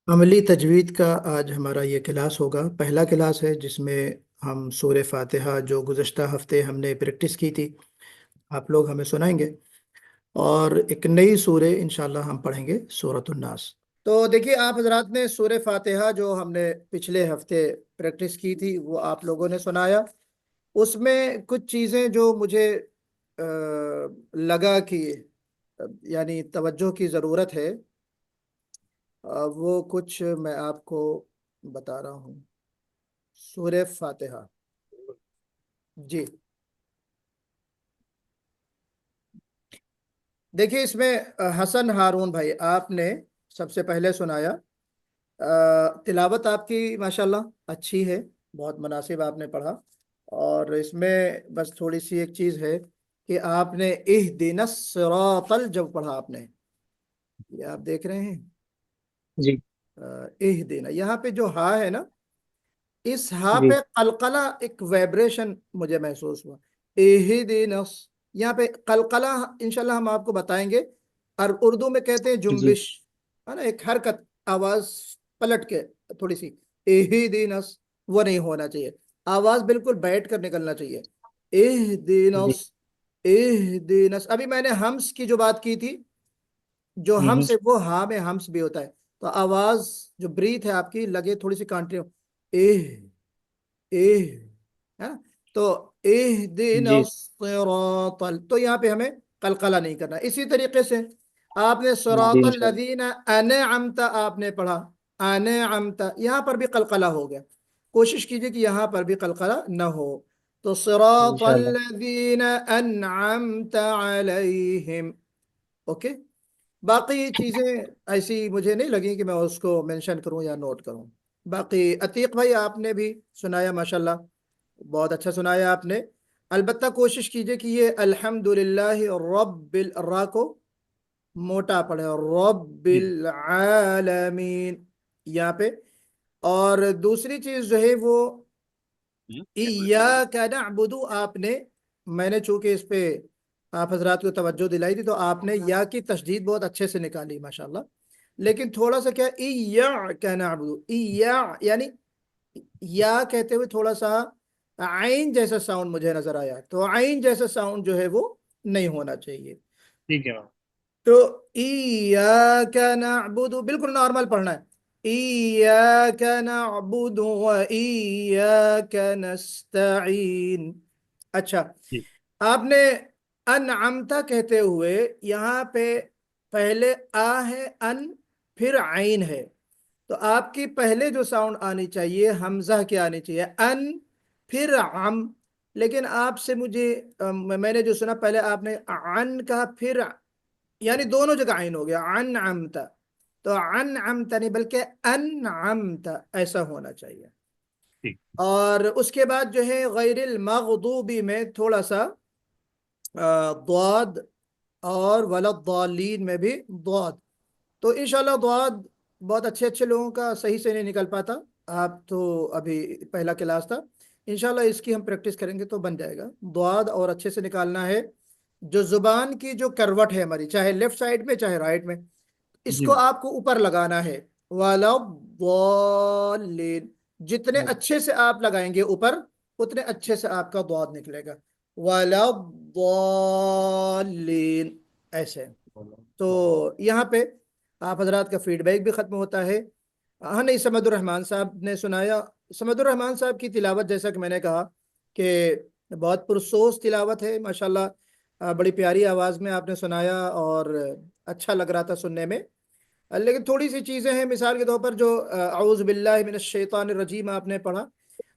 عملی تجوید کا آج ہمارا یہ کلاس ہوگا، پہلا کلاس ہے جس میں ہم سورہ فاتحہ جو گزشتہ ہفتے ہم نے پریکٹس کی تھی آپ لوگ ہمیں سنائیں گے، اور ایک نئی سورہ انشاءاللہ ہم پڑھیں گے، سورۃ الناس۔ تو دیکھیے آپ حضرات نے سورہ فاتحہ جو ہم نے پچھلے ہفتے پریکٹس کی تھی وہ آپ لوگوں نے سنایا۔ اس میں کچھ چیزیں جو مجھے لگا کہ یعنی توجہ کی ضرورت ہے، وہ کچھ میں آپ کو بتا رہا ہوں۔ سورہ فاتحہ، جی دیکھیے اس میں حسن ہارون بھائی آپ نے سب سے پہلے سنایا۔ تلاوت آپ کی ماشاءاللہ اچھی ہے، بہت مناسب آپ نے پڑھا، اور اس میں بس تھوڑی سی ایک چیز ہے کہ آپ نے اہدنا الصراط جب پڑھا آپ نے، یہ آپ دیکھ رہے ہیں جی اہدنا، یہاں پہ جو ہا ہے نا، اس ہا جی پہ قلقلہ ایک ویبریشن مجھے محسوس ہوا۔ اہدنا، یہاں پہ قلقلہ انشاءاللہ ہم آپ کو بتائیں گے، اور اردو میں کہتے ہیں جی جنبش، ہے نا، ایک حرکت، آواز پلٹ کے تھوڑی سی، اہدنا وہ نہیں ہونا چاہیے، آواز بالکل بیٹھ کر نکلنا چاہیے، اہدنا جی اہدنا۔ ابھی میں نے ہمس کی جو بات کی تھی، جو ہمس ہے وہ ہاں میں ہمس بھی ہوتا ہے، تو آواز جو بریتھ ہے آپ کی لگے تھوڑی سی کانٹینیو، اے ہے، تو اہدنا جی الصراط، تو یہاں پہ ہمیں قلقلہ نہیں کرنا۔ اسی طریقے سے آپ نے جی صراط انشاءاللہ الذین انعمت آپ نے پڑھا، انعمت، یہاں پر بھی قلقلہ ہو گیا، کوشش کیجئے کہ یہاں پر بھی قلقلہ نہ ہو، تو صراط انشاءاللہ الذین انعمت علیہم، اوکے۔ باقی چیزیں ایسی مجھے نہیں لگی کہ میں اس کو مینشن کروں یا نوٹ کروں۔ باقی عتیق بھائی آپ نے بھی سنایا ماشاءاللہ، بہت اچھا سنایا آپ نے۔ البتہ کوشش کیجئے کہ یہ الحمدللہ رب الرا کو موٹا پڑھے، رب جی العالمین یہاں پہ۔ اور دوسری چیز جو ہے وہ ایاک نعبد، آپ نے، میں نے چونکہ اس پہ آپ حضرات کو توجہ دلائی تھی تو آپ نے یا کی تشدید بہت اچھے سے نکالی ماشاءاللہ، لیکن تھوڑا سا کیا، ایاک نعبد، یعنی یا کہتے ہوئے تھوڑا سا عین جیسا ساؤنڈ مجھے نظر آیا، تو عین جیسا ساؤنڈ جو ہے وہ نہیں ہونا چاہیے۔ ٹھیک ہے تو ایاک نعبد بالکل نارمل پڑھنا ہے، ایاک نعبد و ایاک نستعین۔ اچھا، جی آپ نے انعمتا کہتے ہوئے یہاں پہ پہلے آ ہے ان، پھر عین ہے، تو آپ کی پہلے جو ساؤنڈ آنی چاہیے حمزہ کی آنی چاہیے، ان پھر عم، لیکن آپ سے مجھے میں نے جو سنا پہلے آپ نے عن کا پھر، یعنی دونوں جگہ عین ہو گیا، انعمتا، تو انعمتا نہیں بلکہ انعمتا ایسا ہونا چاہیے۔ ٹھیک اور اس کے بعد جو ہے غیر المغضوبی میں تھوڑا سا ضاد، اور ولضالین میں بھی ضاد، تو انشاءاللہ ضاد بہت اچھے اچھے لوگوں کا صحیح سے نہیں نکل پاتا، آپ تو ابھی پہلا کلاس تھا، انشاءاللہ اس کی ہم پریکٹس کریں گے تو بن جائے گا۔ ضاد اور اچھے سے نکالنا ہے، جو زبان کی جو کروٹ ہے ہماری، چاہے لیفٹ سائڈ میں چاہے رائٹ میں، اس جی کو آپ کو اوپر لگانا ہے، وَلَضَّالِّينَ، جتنے اچھے سے آپ لگائیں گے اوپر اتنے اچھے سے آپ کا ضاد نکلے گا، وَلَضَّالِّينَ ایسے۔ تو یہاں پہ آپ حضرات کا فیڈ بیک بھی ختم ہوتا ہے۔ ہاں نہیں، سمد الرحمان صاحب نے سنایا، سمد الرحمان صاحب کی تلاوت جیسا کہ میں نے کہا کہ بہت پرسوز تلاوت ہے ماشاءاللہ، بڑی پیاری آواز میں آپ نے سنایا اور اچھا لگ رہا تھا سننے میں، لیکن تھوڑی سی چیزیں ہیں، مثال کے طور پر جو اعوذ باللہ من الشیطان الرجیم آپ نے پڑھا،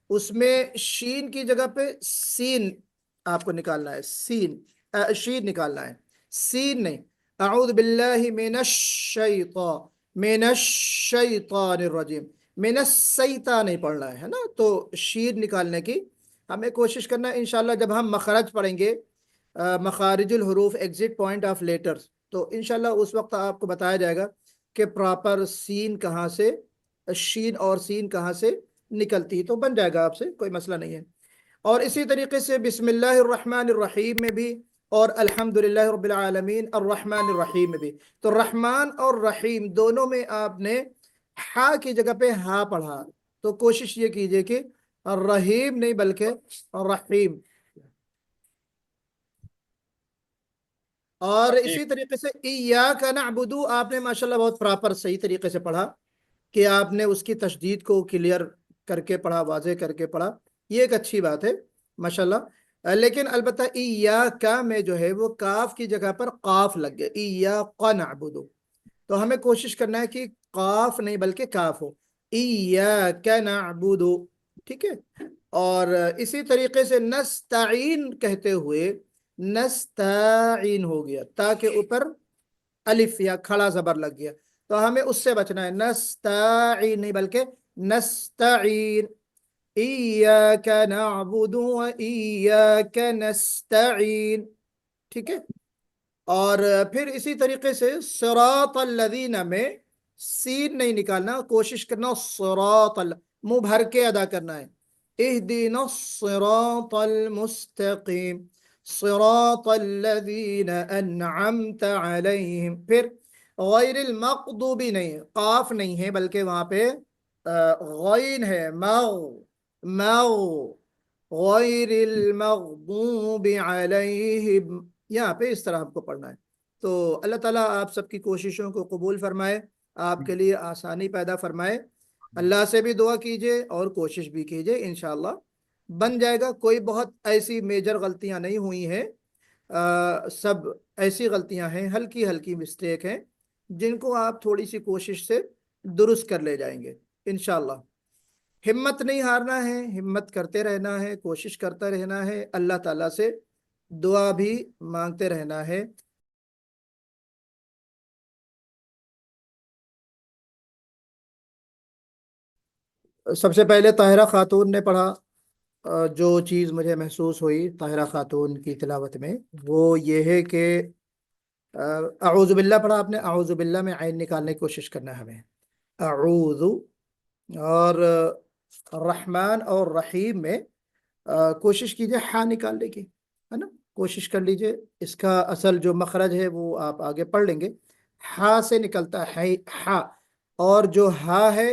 اس میں شین کی جگہ پہ سین آپ کو نکالنا ہے، سین، شین نکالنا ہے، سین نہیں، اعوذ باللہ من الشیطان الرجیم، من السیطان نہیں پڑھنا ہے نا، تو شین نکالنے کی ہمیں کوشش کرنا ہے انشاءاللہ۔ جب ہم مخرج پڑھیں گے، مخارج الحروف، ایگزٹ پوائنٹ آف لیٹرز، تو انشاءاللہ اس وقت آپ کو بتایا جائے گا کہ پراپر سین کہاں سے، شین اور سین کہاں سے نکلتی، تو بن جائے گا آپ سے، کوئی مسئلہ نہیں ہے۔ اور اسی طریقے سے بسم اللہ الرحمن الرحیم میں بھی، اور الحمدللہ رب العالمین الرحمن الرحیم میں بھی، تو رحمان اور رحیم دونوں میں آپ نے हा की जगह पे हा पढ़ा, तो कोशिश ये कीजिए कि रहीम नहीं बल्कि रहीम। और ठीक। इसी तरीके से इय्याका नअबुदु आपने माशाल्लाह बहुत प्रॉपर सही तरीके से पढ़ा, कि आपने उसकी तशदीद को क्लियर करके पढ़ा, वाज़े करके पढ़ा, ये एक अच्छी बात है माशाल्लाह। लेकिन अलबत्ता इय्याका में जो है वो काफ की जगह पर काफ लग गया, इय्याका नअबुदु। तो हमें कोशिश करना है कि काफ नहीं बल्कि काफ हो, इय्याका नअबुदु। ठीक है। और इसी तरीके से नस्ताइन कहते हुए नस्ताइन हो गया, ता के ऊपर अलिफ या खड़ा जबर लग गया, तो हमें उससे बचना है, नस्ताइन नहीं बल्कि नस्ताइन। इय्याका नअबुदु व इय्याका नस्ताइन। ठीक है। और फिर इसी तरीके से सिरातल लज़ीना में सीन नहीं निकालना, कोशिश करना सिरातल, मुंह भर के अदा करना है, इहदिना सिरातल मुस्तकीम, सिरातल लज़ीना अनअमत अलैहिम। फिर गैरिल मग़दूबी नहीं है, काफ नहीं है बल्कि वहां पे गैन है, मग मग, गैरिल मग़दूबी अलैहिम, यहाँ पे इस तरह हमको पढ़ना है। तो अल्लाह ताला आप सबकी कोशिशों को कबूल फरमाए, आपके लिए आसानी पैदा फरमाए। अल्लाह से भी दुआ कीजिए और कोशिश भी कीजिए, इंशाअल्लाह बन जाएगा। कोई बहुत ऐसी मेजर गलतियां नहीं हुई हैं, सब ऐसी गलतियां हैं, हल्की हल्की मिस्टेक हैं, जिनको आप थोड़ी सी कोशिश से दुरुस्त कर ले जाएंगे इंशाअल्लाह। हिम्मत नहीं हारना है, हिम्मत करते रहना है, कोशिश करता रहना है, अल्लाह ताला से दुआ भी मांगते रहना है। सबसे पहले ताहिरा खातून ने पढ़ा। जो चीज़ मुझे महसूस हुई ताहिरा खातून की तिलावत में, वो ये है कि अऊज़ु बिल्लाह पढ़ा आपने, अऊज़ु बिल्लाह में आइन निकालने की कोशिश करना है हमें, अऊज़ु। और रहमान और रहीम में कोशिश कीजिए हा निकालने की, है ना, कोशिश कर लीजिए। इसका असल जो मखरज है वो आप आगे पढ़ लेंगे, हा से निकलता है हा, और जो हा है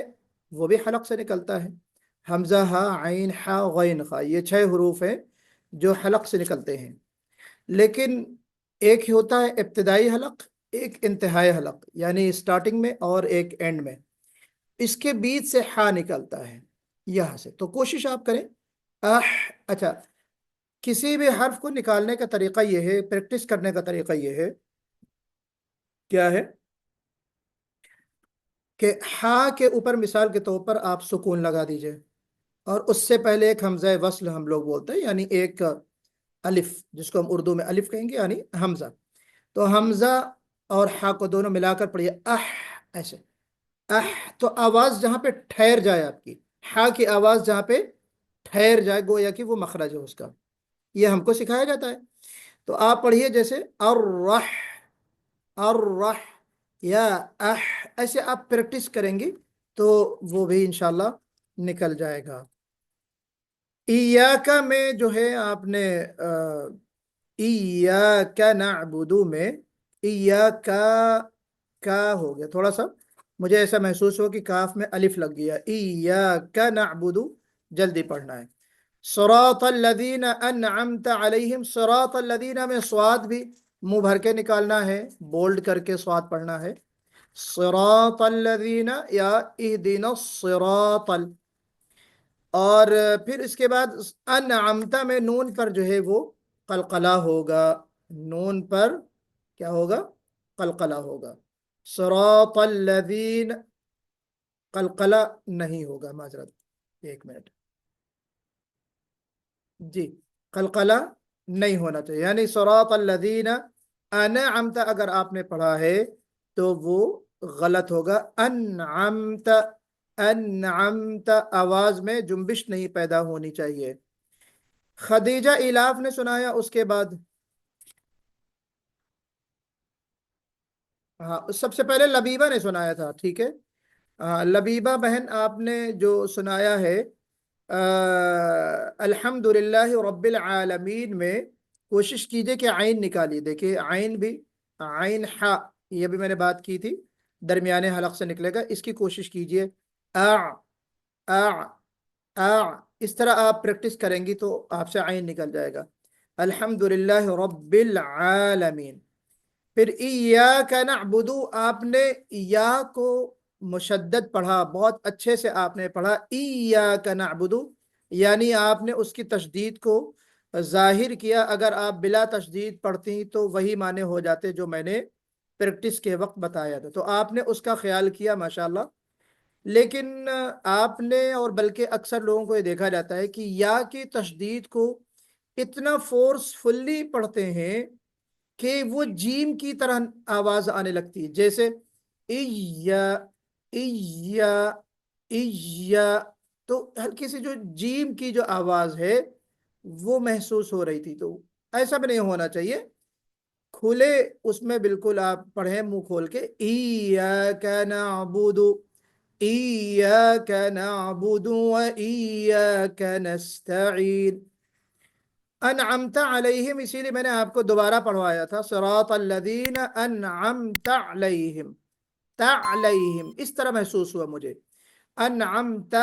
वो भी हलक से निकलता है, हमजा हा आइन हा गैन खा, ये 6 हरूफ हैं जो हलक से निकलते हैं। लेकिन एक होता है इब्तिदाई हलक, एक इंतहाई हलक, यानी स्टार्टिंग में और एक एंड में, इसके बीच से हा निकलता है यहां से। तो कोशिश आप करें आह। अच्छा, किसी भी हर्फ को निकालने का तरीका यह है, प्रैक्टिस करने का तरीका यह है, क्या है कि हा के ऊपर मिसाल के तौर पर आप सुकून लगा दीजिए, और उससे पहले एक हमजा वस्ल हम लोग बोलते हैं, यानी एक अलिफ, जिसको हम उर्दू में अलिफ कहेंगे, यानी हमजा। तो हमजा और हा को दोनों मिलाकर पढ़िए आह, ऐसे आह। तो आवाज जहां पे ठहर जाए आपकी, हा की आवाज जहां पे ठहर जाए, गोया कि वो मखरज है उसका, ये हमको सिखाया जाता है। तो आप पढ़िए जैसे अर्रह, अर्रह या अह, ऐसे आप प्रैक्टिस करेंगे तो वो भी इंशाल्लाह निकल जाएगा। इयाका में जो है आपने इयाका नअबुदु में इयाका का हो गया थोड़ा सा, मुझे ऐसा महसूस हो कि काफ में अलिफ लग गया, इयाका नअबुदु, जल्दी पढ़ना है। सिरातल लज़ीना अनअमत अलैहिम, सिरातल लज़ीना में स्वाद भी मुंह भर के निकालना है, बोल्ड करके स्वाद पढ़ना है, सिरातल लज़ीना या इहदिना सिरातल। और फिर इसके बाद अनअमता में नून पर जो है वो कलकला होगा, नून पर क्या होगा, कलकला होगा। सिरातल लज़ीन, कलकला नहीं होगा, माजरत, एक मिनट जी, कलकला नहीं होना चाहिए, यानी सिरातल लज़ीना अनअमता अगर आपने पढ़ा है तो वो गलत होगा। अनअमता, अनअमता आवाज में जुम्बिश नहीं पैदा होनी चाहिए। खदीजा इलाफ ने सुनाया उसके बाद, हाँ सबसे पहले लबीबा ने सुनाया था, ठीक है। हाँ लबीबा बहन आपने जो सुनाया है, अल्हम्दुलिल्लाह रब्बिल आलमीन में कोशिश कीजिए कि आइन निकालिए, देखिए आइन भी, आइन हा, ये भी मैंने बात की थी, दरमियाने हलक से निकलेगा। इसकी कोशिश कीजिए। आ आ आ, इस तरह आप प्रैक्टिस करेंगी तो आपसे आइन निकल जाएगा। अल्हम्दुलिल्लाह रब्बिल आलमीन। फिर इय्याका नअबुदु, आपने या को मुशद्दद पढ़ा, बहुत अच्छे से आपने पढ़ा इय्याका नअबुदु, यानी आपने उसकी तशदीद को जाहिर किया। अगर आप बिला तशदीद पढ़ती तो वही माने हो जाते जो मैंने प्रैक्टिस के वक्त बताया था, तो आपने उसका ख्याल किया माशाल्लाह। लेकिन आपने और बल्कि अक्सर लोगों को ये देखा जाता है कि या की तशदीद को इतना फोर्सफुल्ली पढ़ते हैं कि वो जीम की तरह आवाज आने लगती है, जैसे इया इया इया। तो हल्की सी जो जीम की जो आवाज है वो महसूस हो रही थी। तो ऐसा भी नहीं होना चाहिए। खुले उसमें बिल्कुल आप पढ़ें मुंह खोल के, इय्याका नअबुदु इय्याका नअबुदु व इय्याका नस्तईन। अनअमत अलैहिम, इसीलिए मैंने आपको दोबारा पढ़वाया था, सिरातल्लज़ीन अनअमत अलैहिम। तअलैहिम इस तरह महसूस हुआ मुझे। अनअमत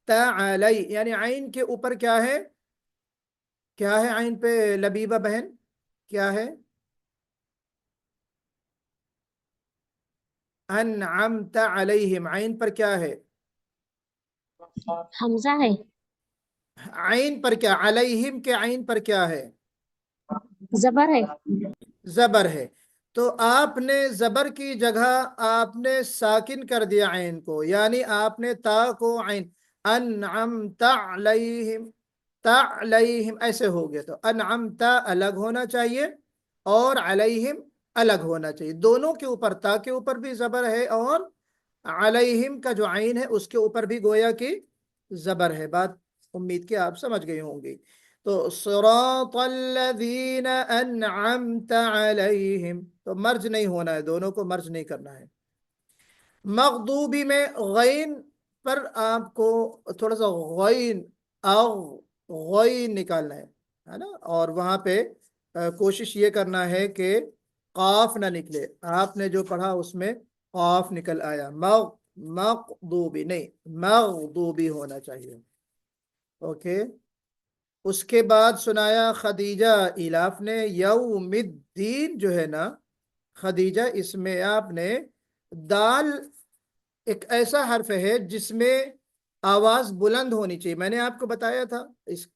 तअलै, यानी आइन के ऊपर क्या है, क्या है आइन पे लबीबा बहन, क्या है? अनअमत अलैहिम, आइन पर क्या है? हमजा है। आइन पर क्या, अलैहिम के आइन पर क्या है? जबर है। जबर है। तो आपने जबर की जगह आपने साकिन कर दिया आइन को, यानी आपने ता को आइन, अनअमता अलैहिम, ता अलैहिम ऐसे हो गया। तो अनअमता अलग होना चाहिए और अलैहिम अलग होना चाहिए। दोनों के ऊपर, ता के ऊपर भी जबर है और अलैहिम का जो आइन है उसके ऊपर भी गोया की जबर है। बात उम्मीद के आप समझ गए होंगे। तो सिरातल्लज़ीन अनअमत अलैहिम, तो मर्ज नहीं होना है, दोनों को मर्ज नहीं करना है। मगदूबी में गैन पर आपको थोड़ा सा गैन गैन निकालना है ना, और वहां पे कोशिश ये करना है कि काफ ना निकले। आपने जो पढ़ा उसमें काफ निकल आया, मगदूबी नहीं, मगदूबी होना चाहिए। ओके। उसके बाद सुनाया खदीजा इलाफ ने, यौमिद्दीन जो है ना खदीजा, इसमें आपने दाल एक ऐसा हर्फ है जिसमें आवाज बुलंद होनी चाहिए। मैंने आपको बताया था इस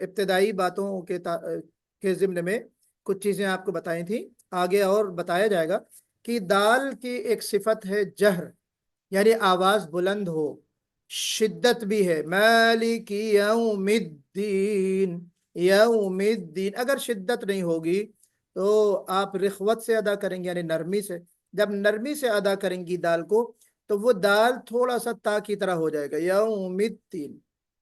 इब्तदाई बातों के ज़िम्न में कुछ चीजें आपको बताई थी, आगे और बताया जाएगा कि दाल की एक सिफत है जहर, यानी आवाज बुलंद हो। शिद्दत भी है, मालिकी यौमिद्दीन, यौमिद्दीन। अगर शिद्दत नहीं होगी तो आप रिखवत से अदा करेंगे, यानी नरमी से। जब नरमी से अदा करेंगी दाल को तो वो दाल थोड़ा सा ता की तरह हो जाएगा, यौमिद्दीन।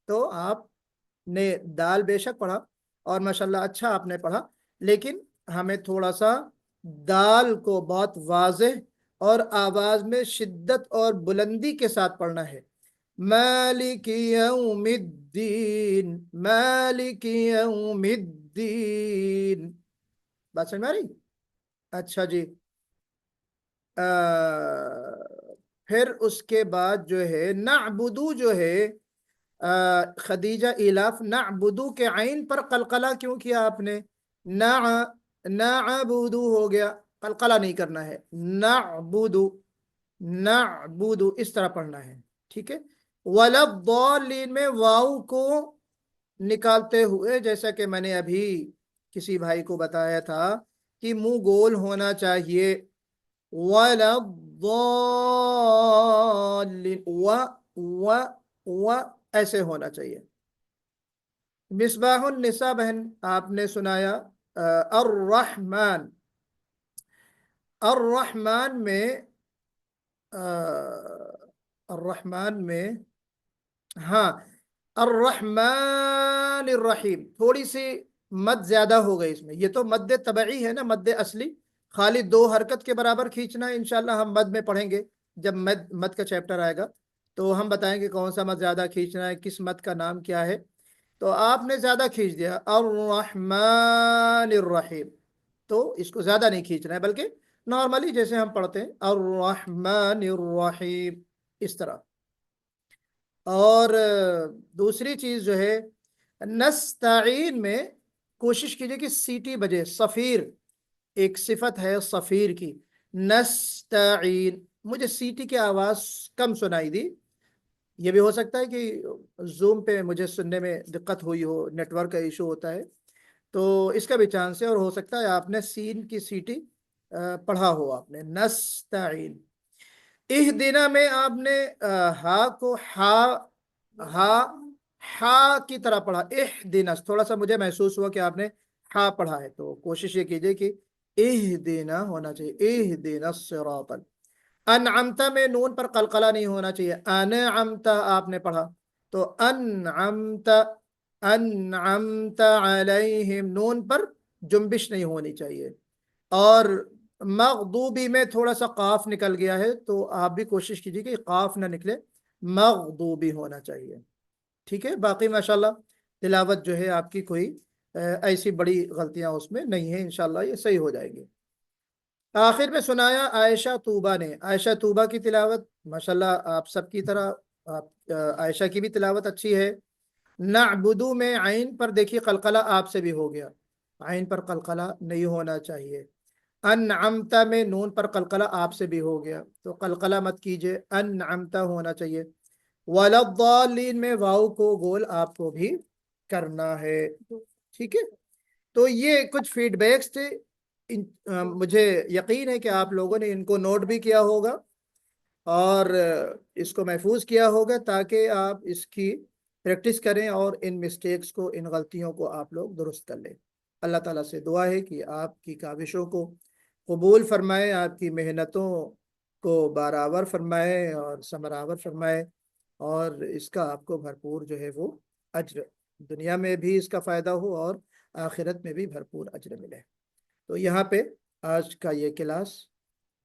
तो आपने दाल बेशक पढ़ा और माशाल्लाह अच्छा आपने पढ़ा, लेकिन हमें थोड़ा सा दाल को बहुत वाज़ेह और आवाज में शिद्दत और बुलंदी के साथ पढ़ना है। मालिक यौमिद्दीन, मालिक यौमिद्दीन। बात समझ में आ रही? अच्छा जी। फिर उसके बाद जो है नअबुदु जो है, खदीजा इलाफ नअबुदु के आइन पर कलकला क्यों किया आपने? ना नअबुदु हो गया, कलकला नहीं करना है। नअबुदु, नअबुदु इस तरह पढ़ना है, ठीक है। वलद्दालिन में वाव को निकालते हुए, जैसा कि मैंने अभी किसी भाई को बताया था कि मुंह गोल होना चाहिए। वलद्दालिन, व व ऐसे होना चाहिए। मिसबाहुन निसा बहन आपने सुनाया अर्रहमान, अर्रहमान में अर्रहमान में, हाँ, अर्रहमान रहीम, थोड़ी सी मद ज्यादा हो गई इसमें। ये तो मद तबई है ना, मद असली, खाली दो हरकत के बराबर खींचना है। इंशाल्लाह हम मद में पढ़ेंगे, जब मद मद का चैप्टर आएगा तो हम बताएंगे कौन सा मद ज्यादा खींचना है, किस मद का नाम क्या है। तो आपने ज्यादा खींच दिया अर्रहमान रहीम, तो इसको ज्यादा नहीं खींचना है, बल्कि नॉर्मली जैसे हम पढ़ते हैं अर्रहमान अर्रहीम, इस तरह। और दूसरी चीज जो है, नस्ताइन में कोशिश कीजिए कि सीटी बजे। सफीर एक सिफत है सफीर की, नस्ताइन। मुझे सीटी की आवाज कम सुनाई दी। ये भी हो सकता है कि जूम पे मुझे सुनने में दिक्कत हुई हो, नेटवर्क का इशू होता है, तो इसका भी चांस है। और हो सकता है आपने सीन की सीटी पढ़ा हो, आपने नस्ताइन। इहदिना में आपने हा को हा हा की तरह पढ़ा। इहदिना थोड़ा सा मुझे महसूस हुआ कि आपने हा पढ़ा है, तो कोशिश ये कीजिए कि इहदिना होना चाहिए, इहदिना सिरातल। अनअमता में नून पर कलकला नहीं होना चाहिए। अनअमता आपने पढ़ा तो अनअमता, अनअमता अलैहिम, नून पर जुम्बिश नहीं होनी चाहिए। और मगदूबी में थोड़ा सा काफ निकल गया है, तो आप भी कोशिश कीजिए कि काफ ना निकले, मगदूबी होना चाहिए। ठीक है, बाकी माशाल्लाह तिलावत जो है आपकी कोई ऐसी बड़ी गलतियां उसमें नहीं है, इंशाल्लाह ये सही हो जाएगी। आखिर में सुनाया आयशा तूबा ने। आयशा तूबा की तिलावत माशाल्लाह आप सबकी तरह आप आयशा की भी तिलावत अच्छी है। नअबुदु में आइन पर देखिए कलकला आपसे भी हो गया, आइन पर कलकला नहीं होना चाहिए। अनअमता में नून पर कलकला आपसे भी हो गया, तो कलकला मत कीजिए, अनअमता होना चाहिए। वलद्दालीन में वाव को गोल आपको भी करना है। ठीक है, तो ये कुछ फीडबैक्स थे। मुझे यकीन है कि आप लोगों ने इनको नोट भी किया होगा और इसको महफूज किया होगा, ताकि आप इसकी प्रैक्टिस करें और इन मिस्टेक्स को, इन गलतियों को आप लोग दुरुस्त कर लें। अल्लाह ताला से दुआ है कि आपकी काविशों को कबूल फरमाए, आपकी मेहनतों को बराबर फरमाए और समरावर फरमाए, और इसका आपको भरपूर जो है वो अज्र, दुनिया में भी इसका फ़ायदा हो और आखिरत में भी भरपूर अज्र मिले। तो यहाँ पे आज का ये क्लास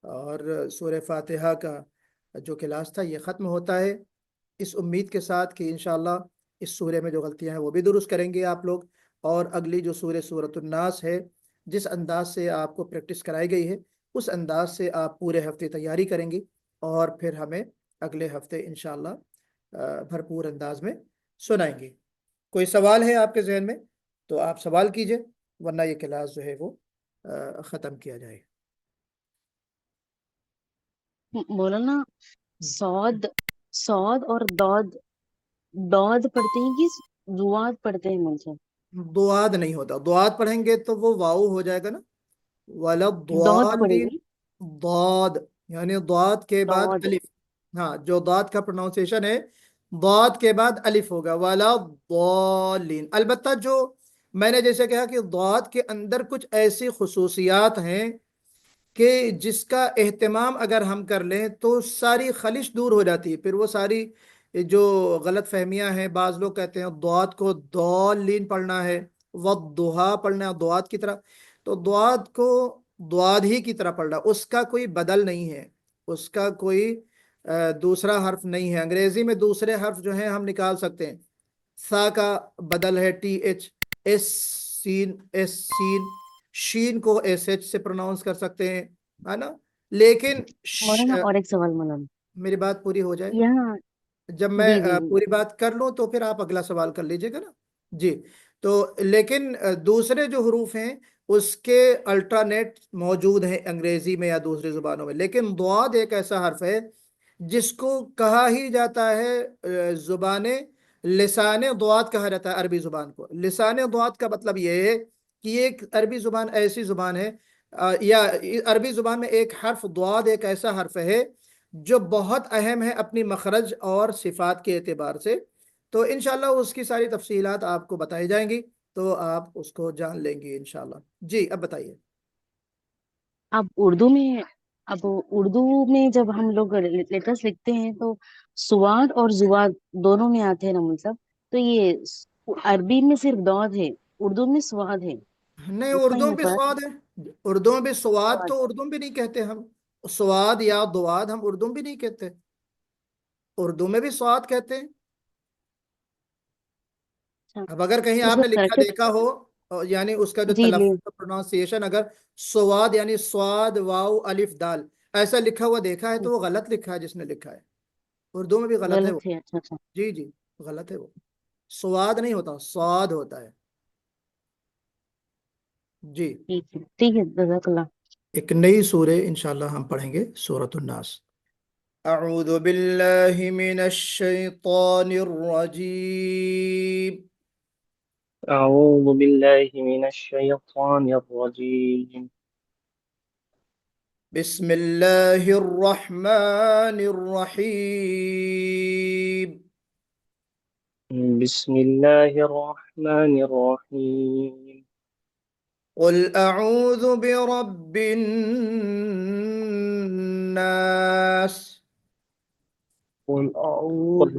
और सूरह फातिहा का जो क्लास था ये ख़त्म होता है, इस उम्मीद के साथ कि इंशाअल्लाह इस सूरह में जो गलतियां हैं वो भी दुरुस्त करेंगे आप लोग। और अगली जो सूरह नास है, जिस अंदाज से आपको प्रैक्टिस कराई गई है, उस अंदाज से आप पूरे हफ्ते तैयारी करेंगे और फिर हमें अगले हफ्ते इंशाअल्लाह भरपूर अंदाज में सुनाएंगे। कोई सवाल है आपके जहन में तो आप सवाल कीजिए, वरना ये क्लास जो है वो ख़त्म किया जाए। बोला ना, सौद सौद और दौद, दौद पढ़ते हैं कि रुआद पढ़ते हैं मुझे? दुआद नहीं होता, दुआद पढ़ेंगे तो वो वाऊ हो जाएगा ना, वाला दौद दुआलिन। पढ़ेगी। दाद यानी दाद के बाद दौद। अलिफ। हाँ, जो दाद का प्रोनाउंसिएशन है, दाद के बाद अलिफ होगा, वाला दालिन। अलबत्ता जो मैंने जैसे कहा कि दाद के अंदर कुछ ऐसी खुसूसियात हैं कि जिसका एहतमाम अगर हम कर लें तो सारी खलिश दूर हो जाती है। फिर वो सारी जो गलत फहमियां हैं, बाज लोग कहते हैं दुआत को दौलीन पढ़ना है, वद्दुहा पढ़ना है दुआत की तरह, तो दुआत को दुआद ही की तरह पढ़ना, उसका कोई बदल नहीं है, उसका कोई दूसरा हर्फ नहीं है। अंग्रेजी में दूसरे हर्फ जो हैं हम निकाल सकते हैं, सा का बदल है टी एच, एस सीन, एस सीन, शीन को एस एच से प्रोनाउंस कर सकते हैं, है ना। लेकिन मौलाना और एक सवाल मौलाना। मेरी बात पूरी हो जाए, यहाँ। जब मैं जी जी जी। पूरी बात कर लूं तो फिर आप अगला सवाल कर लीजिएगा ना। जी, तो लेकिन दूसरे जो हरूफ हैं उसके अल्टरनेट मौजूद हैं अंग्रेजी में या दूसरी जुबानों में, लेकिन दुआद एक ऐसा हर्फ है जिसको कहा ही जाता है, जुबाने लिसाने दुआद कहा जाता है अरबी जुबान को। लिसाने दुआद का मतलब ये है कि एक अरबी जुबान ऐसी जुबान है, या अरबी जुबान में एक हर्फ दुआद एक ऐसा हर्फ है जो बहुत अहम है अपनी मखरज और सिफात के एतबार से। तो इंशाल्लाह उसकी सारी तफसीलात आपको बताई जाएंगी, तो आप उसको जान लेंगे इंशाल्लाह। जी, अब बताइए। अब उर्दू में अब उर्दू में जब हम लोग लेटर्स लिखते हैं तो सुवाद और जुवाद दोनों में आते हैं ना मतलब। तो ये अरबी में सिर्फ दौद है, उर्दू में स्वाद है, नहीं, उसका उर्दू ही में है भी फर्क। स्वाद है। उर्दू में भी स्वाद, स्वाद। तो उर्दू में भी नहीं कहते हम स्वाद या दुआद, हम उर्दू में भी नहीं कहते, उर्दू में भी स्वाद कहते हैं। अच्छा। अब अगर कहीं उसमें आपने लिखा करके। देखा हो یعنی اس کا جو جی تلفظ پروناؤنسیشن اگر سواد یعنی سواد واو الف دال ایسا لکھا ہوا دیکھا ہے تو وہ غلط لکھا ہے جس نے لکھا ہے، اردو میں بھی غلط ہے وہ، غلط ہے، اچھا اچھا، جی جی غلط ہے وہ، سواد نہیں ہوتا سواد ہوتا ہے، جی۔ ٹھیک ہے، جزاک اللہ۔ ایک نئی سورہ انشاءاللہ ہم پڑھیں گے، سورۃ الناس۔ اعوذ باللہ من الشیطان الرجیم، أعوذ بالله من الشيطان الرجيم. بسم اللہ الرحمن الرحیم، بسم الله الرحمن الرحيم. قل اعوذ برب الناس، قل أعوذ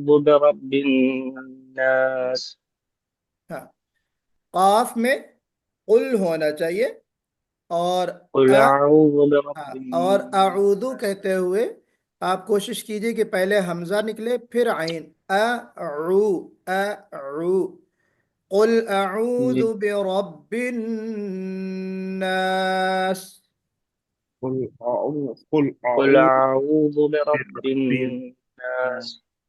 برب الناس. ہاں، قاف میں قل ہونا چاہیے، اور قل أعوذ برب ہاں، اور الناس. اعوذ کہتے ہوئے آپ کوشش کیجئے کہ پہلے حمزہ نکلے پھر عین، اعو اعو، قل اعوذ جی. برب الناس، قل أعوذ برب الناس.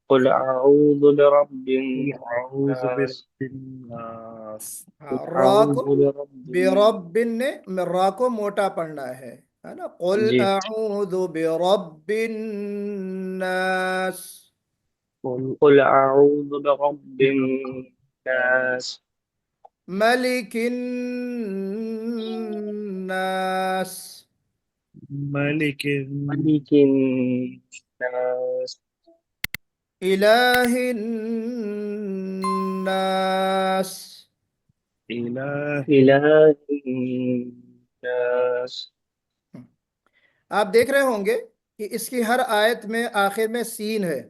قل أعوذ برب الناس. ہاں، را کو أعوذ برب برب نے را کو موٹا پڑھنا ہے نا، قل جی. اعوذ برب الناس، قل أعوذ برب الناس. ملك الناس، ملك الناس. إله الناس۔ إله الناس. آپ دیکھ رہے ہوں گے کہ اس کی ہر آیت میں آخر میں سین ہے،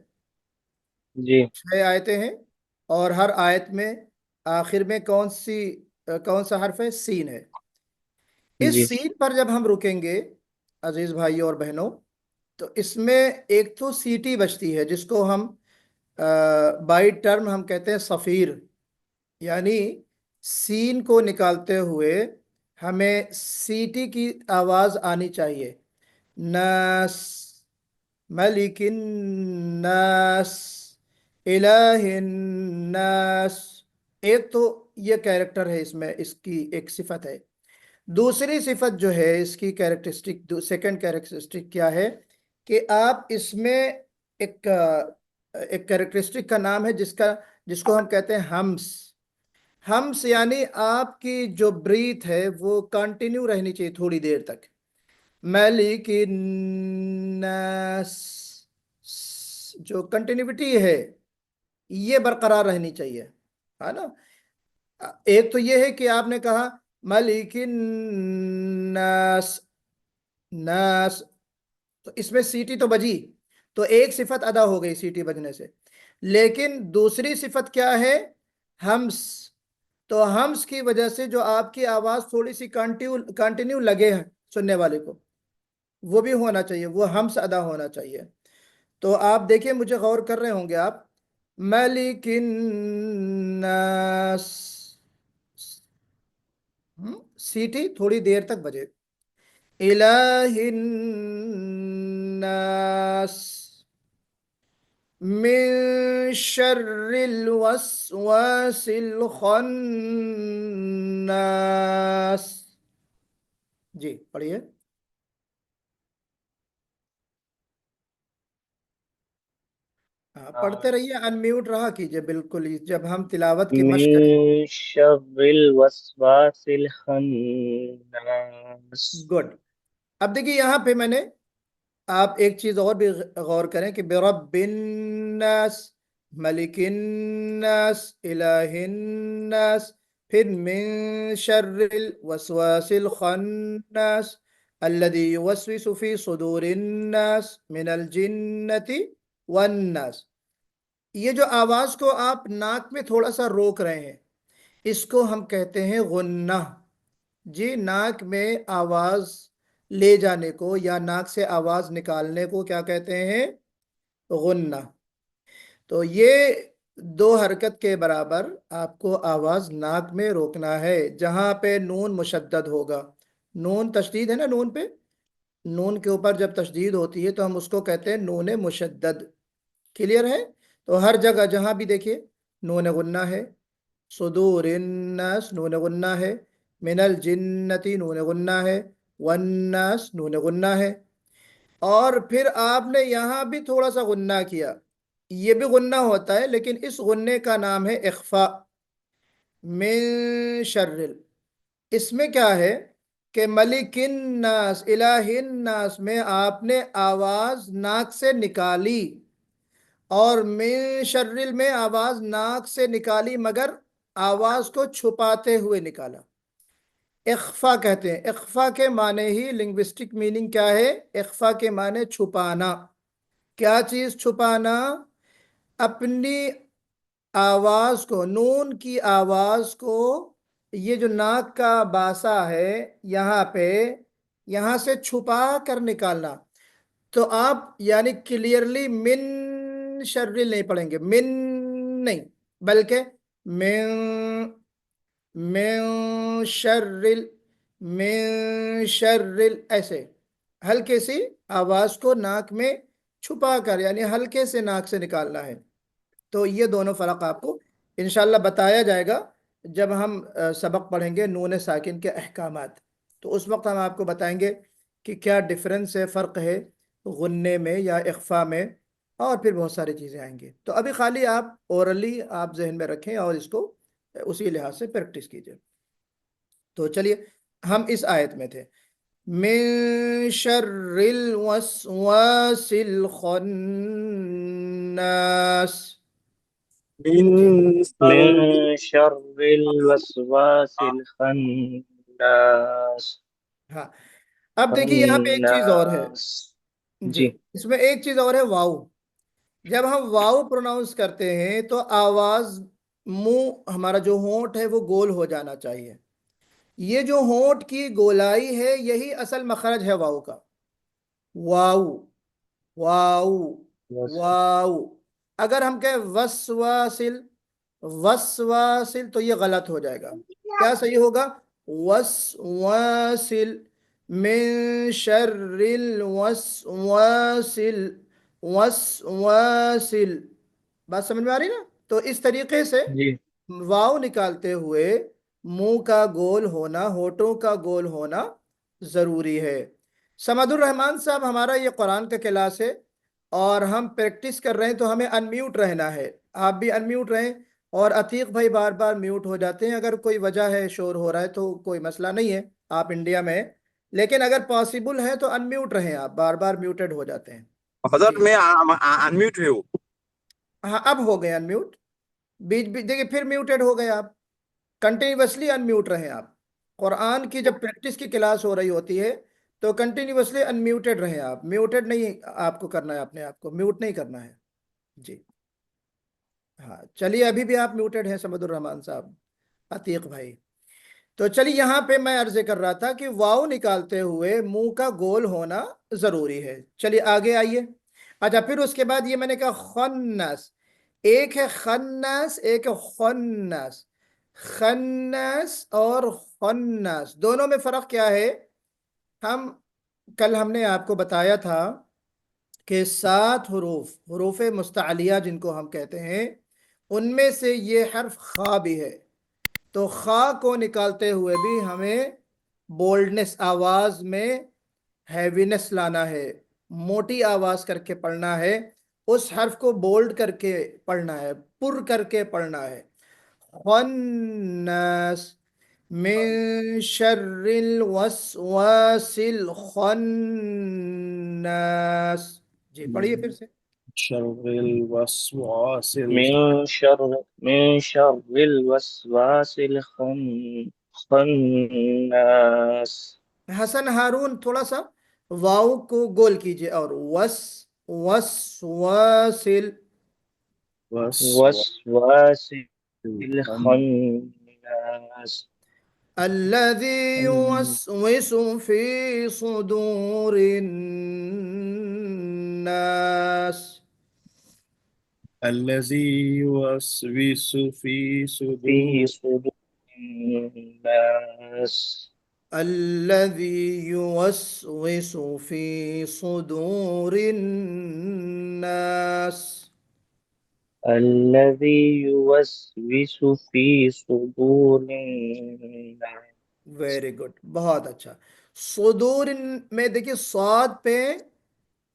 جی. 6 آیتیں ہیں، اور ہر آیت میں آخر میں کون سا حرف ہے؟ سین ہے۔ اس جی. سین پر جب ہم رکیں گے عزیز بھائیوں اور بہنوں، تو اس میں ایک تو سیٹی بچتی ہے جس کو ہم بائی ٹرم ہم کہتے ہیں صفیر، یعنی سین کو نکالتے ہوئے ہمیں سیٹی کی آواز آنی چاہیے، ناس، ملک الناس، الہ الناس، ایک تو یہ کیریکٹر ہے، اس میں اس کی ایک صفت ہے۔ دوسری صفت جو ہے اس کی کیریکٹرسٹک، سیکنڈ کیریکٹرسٹک کیا ہے کہ آپ اس میں ایک کیریکٹرسٹک کا نام ہے جس کو ہم کہتے ہیں ہمس۔ ہمس یعنی آپ کی جو بریتھ ہے وہ کنٹینیو رہنی چاہیے تھوڑی دیر تک، ملک الناس، جو کنٹینیوٹی ہے یہ برقرار رہنی چاہیے، ہے نا۔ ایک تو یہ ہے کہ آپ نے کہا ملک الناس، ناس، تو اس میں سیٹی تو بجی، تو ایک صفت ادا ہو گئی سیٹی بجنے سے، لیکن دوسری صفت کیا ہے؟ ہمس، تو ہمس کی وجہ سے جو آپ کی آواز تھوڑی سی کنٹینیو لگے سننے والے کو، وہ بھی ہونا چاہیے، وہ ہمس ادا ہونا چاہیے۔ تو آپ دیکھیں، مجھے غور کر رہے ہوں گے آپ، ملک الناس، سیٹی تھوڑی دیر تک بجے، الہ الناس، من شر الوسواس الخناس، جی پڑھیے۔ پڑھتے رہیے، ان میوٹ رہا کیجئے بالکل ہی جب ہم تلاوت کی مشق کریں۔ من شر الوسواس الخناس. گڈ۔ اب دیکھیے یہاں پہ میں نے، آپ ایک چیز اور بھی غور کریں کہ برب الناس، ملک الناس، الہ الناس، پھر من شر الوسواس الخناس الذي يوسوس في صدور الناس من الجنة والناس، یہ جو آواز کو آپ ناک میں تھوڑا سا روک رہے ہیں اس کو ہم کہتے ہیں غنہ، جی ناک میں آواز لے جانے کو یا ناک سے آواز نکالنے کو کیا کہتے ہیں؟ غنہ۔ تو یہ دو حرکت کے برابر آپ کو آواز ناک میں روکنا ہے جہاں پہ نون مشدد ہوگا. نون تشدید ہے نا، نون پہ، نون کے اوپر جب تشدید ہوتی ہے تو ہم اس کو کہتے ہیں نون مشدد. کلیئر ہے؟ تو ہر جگہ جہاں بھی دیکھیے نون غنہ ہے، صدور الناس نون غنہ ہے، من الجنتی نون غنہ ہے، والناس نون غنہ ہے. اور پھر آپ نے یہاں بھی تھوڑا سا غنہ کیا، یہ بھی غنہ ہوتا ہے لیکن اس غنے کا نام ہے اخفا. من شر، اس میں کیا ہے کہ ملک الناس الہ الناس میں آپ نے آواز ناک سے نکالی، اور من شر میں آواز ناک سے نکالی مگر آواز کو چھپاتے ہوئے نکالا. اخفا کہتے ہیں. اخفا کے معنی ہی لنگوسٹک میننگ کیا ہے؟ اخفا کے معنی چھپانا. کیا چیز چھپانا؟ اپنی آواز کو، نون کی آواز کو، یہ جو ناک کا باسا ہے یہاں پہ، یہاں سے چھپا کر نکالنا. تو آپ یعنی کلیئرلی من شرل نہیں پڑھیں گے، من نہیں، بلکہ من، من شرل، من شرل، ایسے ہلکے سی آواز کو ناک میں چھپا کر، یعنی ہلکے سے ناک سے نکالنا ہے. تو یہ دونوں فرق آپ کو انشاءاللہ بتایا جائے گا جب ہم سبق پڑھیں گے نون ساکن کے احکامات. تو اس وقت ہم آپ کو بتائیں گے کہ کیا ڈفرنس ہے، فرق ہے غنے میں یا اخفا میں، اور پھر بہت ساری چیزیں آئیں گی. تو ابھی خالی آپ اورلی آپ ذہن میں رکھیں اور اس کو اسی لحاظ سے پریکٹس کیجئے. تو چلیے ہم اس آیت میں تھے. من شر الوسواس الخناس. جی من شر من شر الوسواس الخناس. ہاں. اب دیکھیے یہاں پہ ایک چیز اور ہے. خناس. جی جی اس میں ایک چیز اور ہے، واو. جب ہم واو پروناؤنس کرتے ہیں تو آواز، منہ ہمارا جو ہونٹ ہے وہ گول ہو جانا چاہیے. یہ جو ہونٹ کی گولائی ہے یہی اصل مخرج ہے واو کا. واو، واو، بس. واو. اگر ہم کہیں وسواسل، وسواسل، تو یہ غلط ہو جائے گا. کیا صحیح ہوگا؟ وسواسل، من شر الوسواسل، وسواسل. بات سمجھ میں آ رہی نا؟ تو اس طریقے سے جی واو نکالتے ہوئے منہ کا گول ہونا، ہونٹوں کا گول ہونا ضروری ہے. سمد الرحمان صاحب، ہمارا یہ قرآن کا کلاس ہے اور ہم پریکٹس کر رہے ہیں تو ہمیں ان میوٹ رہنا ہے. آپ بھی ان میوٹ رہیں. اور عتیق بھائی بار بار میوٹ ہو جاتے ہیں، اگر کوئی وجہ ہے شور ہو رہا ہے تو کوئی مسئلہ نہیں ہے، آپ انڈیا میں ہیں. لیکن اگر پاسبل ہے تو ان میوٹ رہیں، آپ بار بار میوٹڈ ہو جاتے ہیں. حضرت جی میں انمیوٹ ہوں. ہاں اب ہو گئے ان میوٹ. بیچ بیچ دیکھیے پھر میوٹڈ ہو گئے آپ. کنٹینیوسلی ان میوٹ رہیں آپ. قرآن کی جب پریکٹس کی کلاس ہو رہی ہوتی ہے تو کنٹینیوسلی ان میوٹڈ رہیں آپ. میوٹڈ نہیں آپ کو کرنا ہے، اپنے آپ کو میوٹ نہیں کرنا ہے. جی ہاں چلیے، ابھی بھی آپ میوٹڈ ہیں سمد الرحمان صاحب، عتیق بھائی. تو چلیے یہاں پہ میں عرض کر رہا تھا کہ واو نکالتے ہوئے منہ کا گول ہونا ضروری ہے. چلیے آگے آئیے. اچھا پھر اس کے بعد یہ میں نے کہا خنس. ایک ہے خنس، ایک ہے خنس. خنس اور خنس دونوں میں فرق کیا ہے؟ کل ہم نے آپ کو بتایا تھا کہ 7 حروف، حروف مستعلیہ جن کو ہم کہتے ہیں، ان میں سے یہ حرف خا بھی ہے. تو خا کو نکالتے ہوئے بھی ہمیں بولڈنس، آواز میں ہیوینس لانا ہے، موٹی آواز کر کے پڑھنا ہے. اس حرف کو بولڈ کر کے پڑھنا ہے، پر کر کے پڑھنا ہے. خناس، من شر الوسواس الخناس. جی پڑھیے پھر سے. شر الوسواس من شر الوسواس الخناس. حسن ہارون تھوڑا سا واو کو گول کیجئے، اور وسواسل. وسواس الخناس. الذي يوسوس في صدور الناس. الذي يوسوس في في صدور صدور الناس الذي يوسوس في صدور الناس. الذي يوسوس في صدور الناس. वेरी गुड, बहुत अच्छा. सुदूर में देखिए स्वाद पे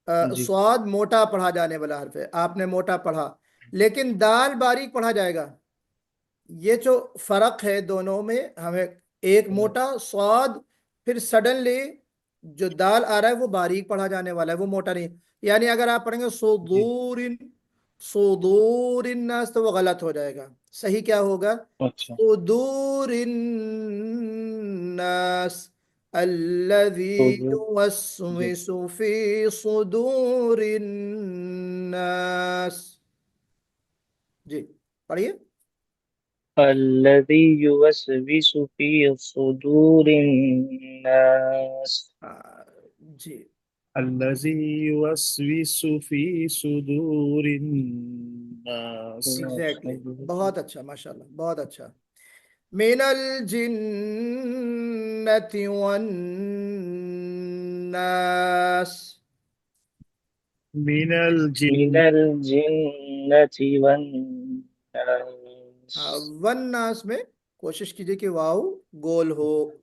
जी स्वाद मोटा पढ़ा जाने वाला हर्फ है, आपने मोटा पढ़ा, लेकिन दाल बारीक पढ़ा जाएगा. ये जो फर्क है दोनों में, हमें एक मोटा स्वाद, फिर सडनली जो दाल आ रहा है वो बारीक पढ़ा जाने वाला है, वो मोटा नहीं. यानी अगर आप पढ़ेंगे जी सुदूरिन नास तो वो गलत हो जाएगा. सही क्या होगा? अच्छा सुदूरिन नास अल्लज़ी युवस्विसु फी सुदूरिन नास. जी पढ़िए. الذي يوسوس في صدور الناس. जी الذي يوسوس في صدور الناس एग्जैक्टली बहुत अच्छा, माशाल्लाह, बहुत अच्छा. मिनल जिन्नति वन्नास. من الجن من الجنة والناس. वन्नास में कोशिश कीजिए कि वाव गोल हो.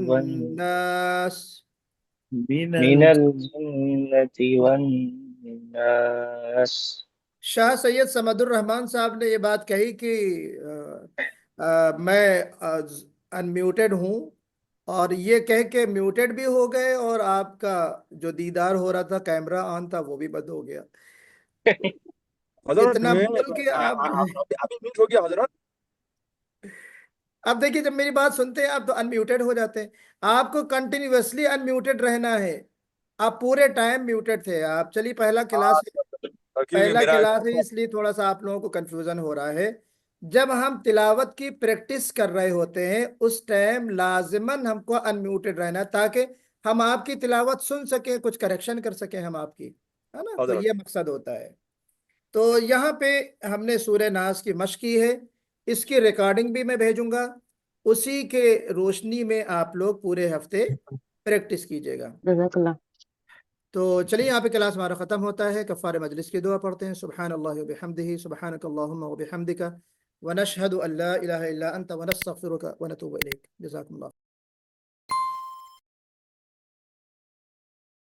वन्नास. من من الجن الجنة والناس. शाह सैयद समदुर रहमान साहब ने ये बात कही कि मैं अनम्यूटेड हूँ, और ये कह के म्यूटेड भी हो गए, और आपका जो दीदार हो रहा था, कैमरा ऑन था, वो भी बंद हो गया. हजरत इतना मैं बोल के आप अभी म्यूट हो गया हजरत अब देखिए, जब मेरी बात सुनते हैं आप तो अनम्यूटेड हो जाते हैं. आपको कंटिन्यूअसली अनम्यूटेड रहना है. आप पूरे टाइम म्यूटेड थे आप. चलिए, तरकीब में पहला मेरा क्लास है, इसलिए थोड़ा सा आप लोगों को कंफ्यूजन हो रहा है. जब हम तिलावत की प्रैक्टिस कर रहे होते हैं उस टाइम लाजिमन हमको अनम्यूटेड रहना है, ताकि हम आपकी तिलावत सुन सकें, कुछ करेक्शन कर सकें हम आपकी, है ना. तो हजरत ये मकसद होता है. तो यहाँ पे हमने सूरह नास की मश्क की है. इसकी रिकॉर्डिंग भी मैं भेजूंगा. उसी के रोशनी में आप लोग पूरे हफ्ते प्रैक्टिस कीजिएगा. जज़ाकल्लाह. तो चलिए, यहाँ पे क्लास हमारा ख़त्म होता है. कफ़ारे मजलिस की दुआ पढ़ते हैं. सुब्हानल्लाहि व बिहम्दिही, सुब्हानकल्लाहुम्मा व बिहम्दिका, व नशहदु अल्ला इलाहा इल्ला अंता व नस्तगफिरुका व नतूबु इलैक. जज़ाकुमुल्लाह.